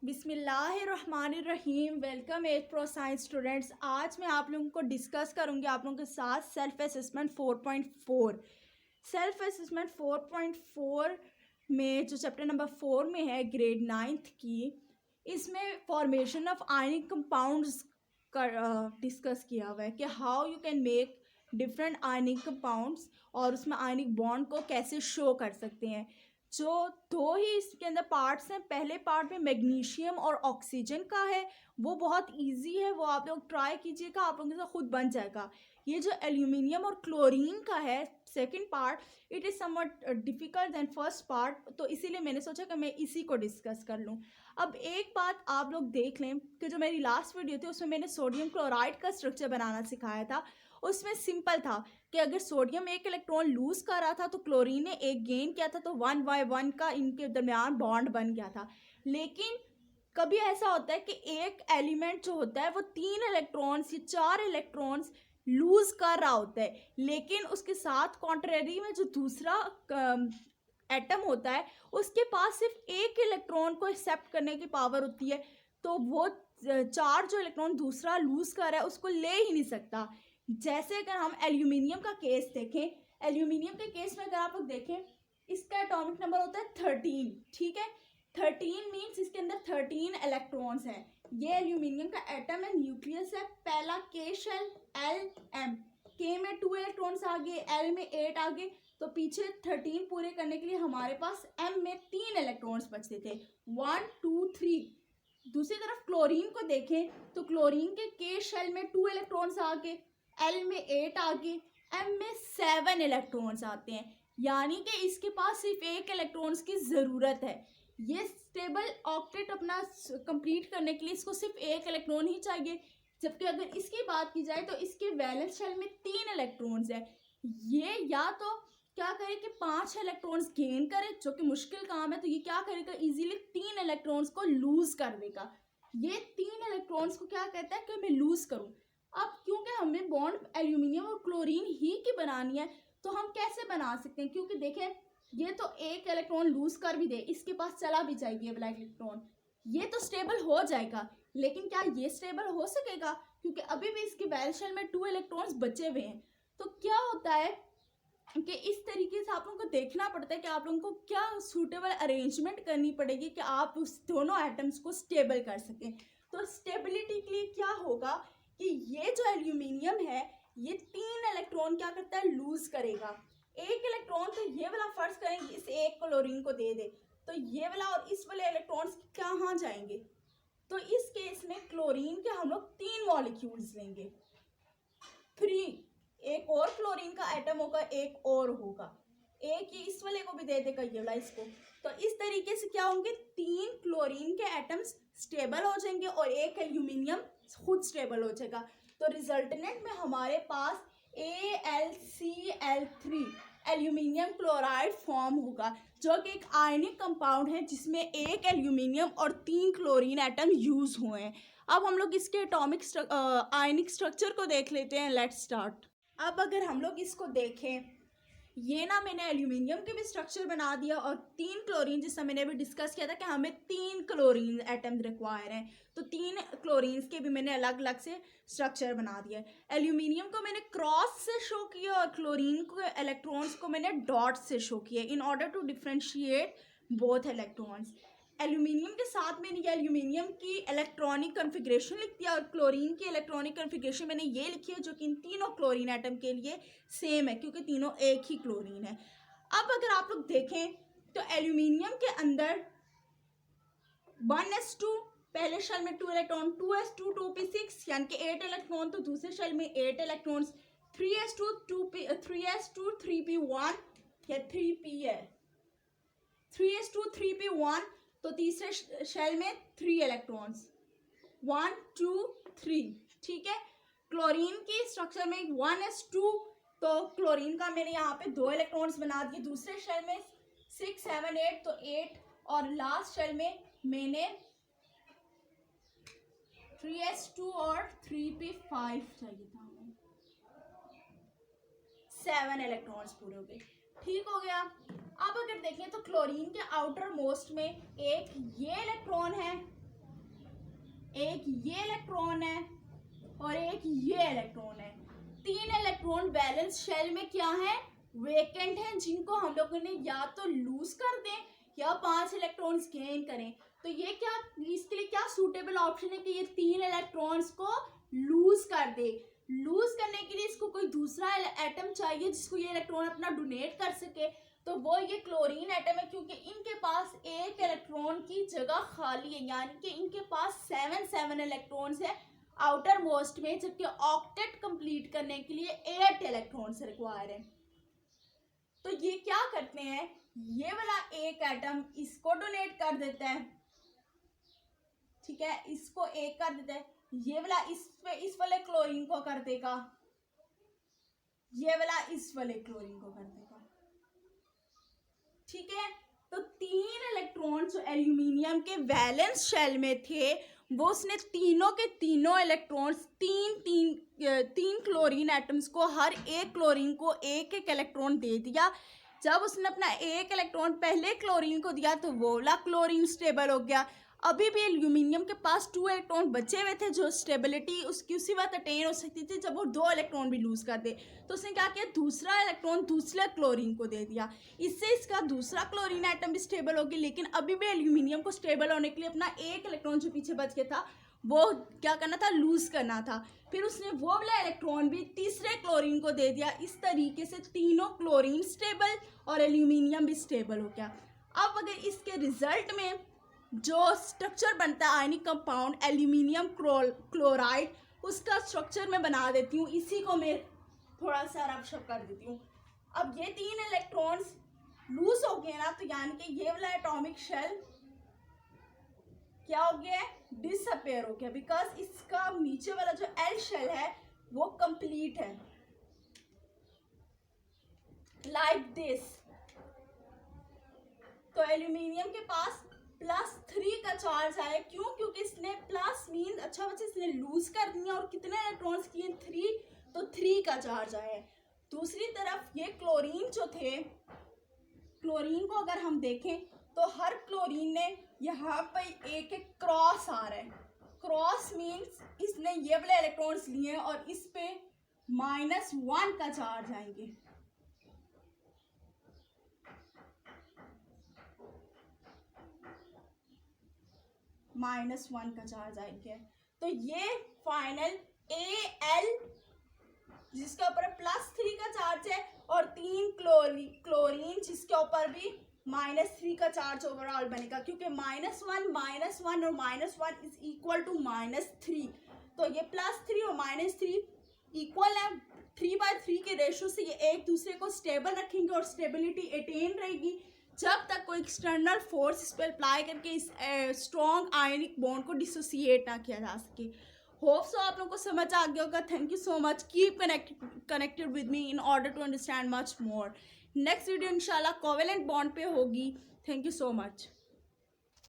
बिस्मिल्लाहिर्रहमानिर्रहीम। Welcome as pro science students. आज मैं आप लोगों को डिस्कस करूंगी आप लोगों के साथ सेल्फ असेसमेंट 4.4। सेल्फ असेसमेंट 4.4 में जो चैप्टर नंबर 4 में है ग्रेड 9th की, इसमें फॉर्मेशन ऑफ आयनिक कंपाउंड्स का डिस्कस किया हुआ है कि how you can make different ionic compounds और उसमें आयनिक बॉन्ड को कैसे शो कर सकते हैं। जो दो ही इसके अंदर पार्ट्स हैं, पहले पार्ट में मैग्नीशियम और ऑक्सीजन का है, वो बहुत इजी है, वो आप लोग ट्राई कीजिएगा, आप लोगों से खुद बन जाएगा। ये जो एल्यूमिनियम और क्लोरीन का है second part, it is somewhat difficult than first part, तो इसीलिए मैंने सोचा कि मैं इसी को डिस्कस कर लूँ। अब एक बात आप लोग देख लें कि जो मेरी लास्ट वीडियो थी उसमें मैंने सोडियम क्लोराइड का स्ट्रक्चर बनाना सिखाया था। उसमें सिंपल था कि अगर सोडियम एक इलेक्ट्रॉन लूज कर रहा था तो क्लोरीन ने एक गेन किया था, तो 1/1 का इनके दरमियान बॉन्ड बन गया था। लेकिन कभी ऐसा होता है कि एक एलिमेंट जो होता है वो 3 इलेक्ट्रॉन्स या 4 इलेक्ट्रॉन्स लूज कर रहा होता है, लेकिन उसके साथ कॉन्ट्रेरी में जो दूसरा एटम होता है उसके पास सिर्फ एक इलेक्ट्रॉन को एक्सेप्ट करने की पावर होती है, तो वो 4 जो इलेक्ट्रॉन दूसरा लूज कर रहा है उसको ले ही नहीं सकता। जैसे अगर हम एल्यूमिनियम का केस देखें, एल्यूमिनियम के केस में अगर आप लोग देखें, इसका एटॉमिक नंबर होता है 13, ठीक है। 13 मीन्स इसके अंदर 13 इलेक्ट्रॉन्स हैं। ये एल्यूमिनियम का एटम है, न्यूक्लियस है, पहला के शेल एल एम, के में 2 इलेक्ट्रॉन्स आ गए, एल में 8 आ गए, तो पीछे 13 पूरे करने के लिए हमारे पास एम में 3 इलेक्ट्रॉन्स बचते थे, 1 2 3। दूसरी तरफ क्लोरीन को देखें तो क्लोरीन के शेल में 2 इलेक्ट्रॉन्स आ गए, एल में 8 आ गए, एम में 7 इलेक्ट्रॉन्स आते हैं, यानी कि इसके पास सिर्फ एक इलेक्ट्रॉन्स की ज़रूरत है। ये स्टेबल ऑक्टेट अपना कंप्लीट करने के लिए इसको सिर्फ एक इलेक्ट्रॉन ही चाहिए। जबकि अगर इसकी बात की जाए तो इसके वैलेंस शेल में 3 इलेक्ट्रॉन्स है। ये या तो क्या करे कि 5 इलेक्ट्रॉन्स गेन करे, जो कि मुश्किल काम है, तो ये क्या करेगा, इजीली 3 इलेक्ट्रॉन्स को लूज कर देगा। ये 3 इलेक्ट्रॉन्स को क्या कहता है कि मैं लूज करूँ। अब क्योंकि हमें बॉन्ड एल्यूमिनियम और क्लोरीन ही की बनानी है, तो हम कैसे बना सकते हैं, क्योंकि देखें ये तो एक इलेक्ट्रॉन लूज कर भी दे, इसके पास चला भी जाएगी ब्लैक इलेक्ट्रॉन, ये तो स्टेबल हो जाएगा, लेकिन क्या ये स्टेबल हो सकेगा, क्योंकि अभी भी इसके वैलेंस शेल में 2 इलेक्ट्रॉन्स बचे हुए हैं। तो क्या होता है कि इस तरीके से आप लोगों को देखना पड़ता है कि आप लोगों को क्या सूटेबल अरेंजमेंट करनी पड़ेगी कि आप उस दोनों एटम्स को स्टेबल कर सकें। तो स्टेबिलिटी के लिए क्या होगा कि ये जो एल्यूमिनियम है ये 3 इलेक्ट्रॉन क्या करता है, लूज करेगा। एक इलेक्ट्रॉन तो ये वाला फर्ज करेंगे इस एक क्लोरीन को दे दे, तो ये वाला और इस वाले इलेक्ट्रॉन्स कहाँ जाएंगे, तो इस केस में क्लोरीन के हम लोग 3 मॉलिक्यूल्स लेंगे, 3, एक और क्लोरीन का एटम होगा, एक और होगा, एक ये इस वाले को भी दे देगा ये वाला इसको, तो इस तरीके से क्या होंगे, 3 क्लोरीन के एटम्स स्टेबल हो जाएंगे और एक एल्यूमिनियम खुद स्टेबल हो जाएगा। तो रिजल्टेंट में हमारे पास AlCl3 एल्यूमिनियम क्लोराइड फॉर्म होगा, जो कि एक आयनिक कंपाउंड है जिसमें एक एल्यूमिनियम और 3 क्लोरीन एटम यूज हुए हैं। अब हम लोग इसके एटॉमिक आयनिक स्ट्रक्चर को देख लेते हैं। Let's start. अब अगर हम लोग इसको देखें, ये ना मैंने एल्यूमिनियम के भी स्ट्रक्चर बना दिया और 3 क्लोरीन, जिससे मैंने अभी डिस्कस किया था कि हमें 3 क्लोरीन एटम रिक्वायर हैं, तो 3 क्लोरीन्स के भी मैंने अलग अलग से स्ट्रक्चर बना दिया है। एल्यूमिनियम को मैंने क्रॉस से शो किया और क्लोरीन को इलेक्ट्रॉन्स को मैंने डॉट से शो किया in order to differentiate both electrons. Aluminium के साथ मैंने ये एल्यूमिनियम की इलेक्ट्रॉनिक कन्फिग्रेशन लिख दिया और क्लोरीन की इलेक्ट्रॉनिक कन्फिग्रेशन मैंने ये लिखी है, जो कि इन तीनों क्लोरीन एटम के लिए सेम है, क्योंकि तीनों एक ही क्लोरीन है। अब अगर आप लोग देखें तो एल्यूमिनियम के अंदर 1s2, पहले शेल में 2 इलेक्ट्रॉन, 2s2 2p6 यानी कि 8 इलेक्ट्रॉन, तो दूसरे शेल में 8 इलेक्ट्रॉन्स, 3s2 3p1 या 3p है, 3s2 3p1, तो तीसरे शेल में 3 इलेक्ट्रॉन्स, 1 2 3, ठीक है। क्लोरीन की स्ट्रक्चर में 1s2, तो क्लोरीन का मैंने यहाँ पे 2 इलेक्ट्रॉन्स बना दिए, दूसरे शेल में 6 7 8, तो 8, और लास्ट शेल में मैंने 3s2 और 3p5 चाहिए था, 7 इलेक्ट्रॉन्स पूरे हो गए, ठीक हो गया। अब अगर देखें तो क्लोरीन के आउटर मोस्ट में एक ये इलेक्ट्रॉन है एक ये इलेक्ट्रॉन है और एक ये इलेक्ट्रॉन है। 3 इलेक्ट्रॉन वैलेंस शेल में क्या है, वेकेंट हैं, जिनको हम लोगों ने या तो लूज कर दें या 5 इलेक्ट्रॉन्स गेन करें। तो ये क्या, इसके लिए क्या सूटेबल ऑप्शन है कि ये 3 इलेक्ट्रॉन्स को लूज कर दे। लूज करने के लिए इसको कोई दूसरा एटम चाहिए जिसको ये इलेक्ट्रॉन अपना डोनेट कर सके, तो वो ये क्लोरीन एटम है, क्योंकि इनके पास एक इलेक्ट्रॉन की जगह खाली है, यानी कि इनके पास 7 इलेक्ट्रॉन्स है आउटर मोस्ट में, जबकि ऑक्टेट कंप्लीट करने के लिए 8 इलेक्ट्रॉन्स रिक्वायर है। तो ये क्या करते हैं, ये वाला एक एटम इसको डोनेट कर देता है, ठीक है, इसको एक कर देता है, ये वाला इस वाले क्लोरीन को कर देगा, ये वाला इस वाले क्लोरीन को कर देगा, ठीक है। तो 3 इलेक्ट्रॉन जो एल्यूमिनियम के वैलेंस शेल में थे, वो उसने तीनों के तीनों इलेक्ट्रॉन्स तीन क्लोरीन एटम्स को, हर एक क्लोरीन को एक एक इलेक्ट्रॉन दे दिया। जब उसने अपना एक इलेक्ट्रॉन पहले क्लोरीन को दिया तो वो वाला क्लोरीन स्टेबल हो गया। अभी भी एल्यूमिनियम के पास 2 इलेक्ट्रॉन बचे हुए थे, जो स्टेबिलिटी उसकी उसी वक्त अटेन हो सकती थी जब वो 2 इलेक्ट्रॉन भी लूज कर दे। तो उसने क्या किया, दूसरा इलेक्ट्रॉन दूसरे क्लोरीन को दे दिया, इससे इसका दूसरा क्लोरीन एटम भी स्टेबल होगी। लेकिन अभी भी एल्यूमिनियम को स्टेबल होने के लिए अपना एक इलेक्ट्रॉन जो पीछे बच गया था वो क्या करना था, लूज करना था। फिर उसने वो वाला इलेक्ट्रॉन भी तीसरे क्लोरीन को दे दिया। इस तरीके से तीनों क्लोरीन स्टेबल और एल्यूमिनियम भी स्टेबल हो गया। अब अगर इसके रिजल्ट में जो स्ट्रक्चर बनता है आयनिक कंपाउंड एल्यूमिनियम क्लोराइड, उसका स्ट्रक्चर मैं बना देती हूँ, इसी को मैं थोड़ा सा रफ कर देती हूँ। अब ये 3 इलेक्ट्रॉन्स लूज हो गए ना, तो यानी कि ये वाला एटॉमिक शेल क्या हो गया है, डिसअपेयर हो गया, बिकॉज इसका नीचे वाला जो एल शेल है वो कंप्लीट है, लाइक दिस। तो एल्यूमिनियम के पास +3 का चार्ज आया, क्यों, क्योंकि इसने प्लस मीन अच्छा बच्चे इसने लूज कर दिया और कितने इलेक्ट्रॉन्स किए, 3, तो 3 का चार्ज आया है। दूसरी तरफ ये क्लोरीन जो थे, क्लोरीन को अगर हम देखें तो हर क्लोरीन ने यहाँ पर एक एक क्रॉस आ रहा है। क्रॉस मीन्स इसने ये वाले इलेक्ट्रॉन्स लिए और इस पे -1 का चार्ज आएंगे। -1 का चार्ज आएंगे। तो ये फाइनल Al जिसके ऊपर +3 का चार्ज है और 3 क्लोरीन जिसके ऊपर भी -3 का चार्ज ओवरऑल बनेगा, क्योंकि -1 और -1 इज इक्वल टू -3। तो ये +3 और -3 इक्वल है, 3/3 के रेशो से ये एक दूसरे को स्टेबल रखेंगे और स्टेबिलिटी अटेन रहेगी जब तक कोई एक्सटर्नल फोर्स इस पर अप्लाई करके इस स्ट्रॉन्ग आयनिक बॉन्ड को डिसोसिएट ना किया जा सके। होप सो आप लोगों को समझ आ गया होगा। Thank you so much, keep connected with me in order to understand much more. Next video इंशाल्लाह कोवेलेंट बॉन्ड पे होगी। Thank you so much.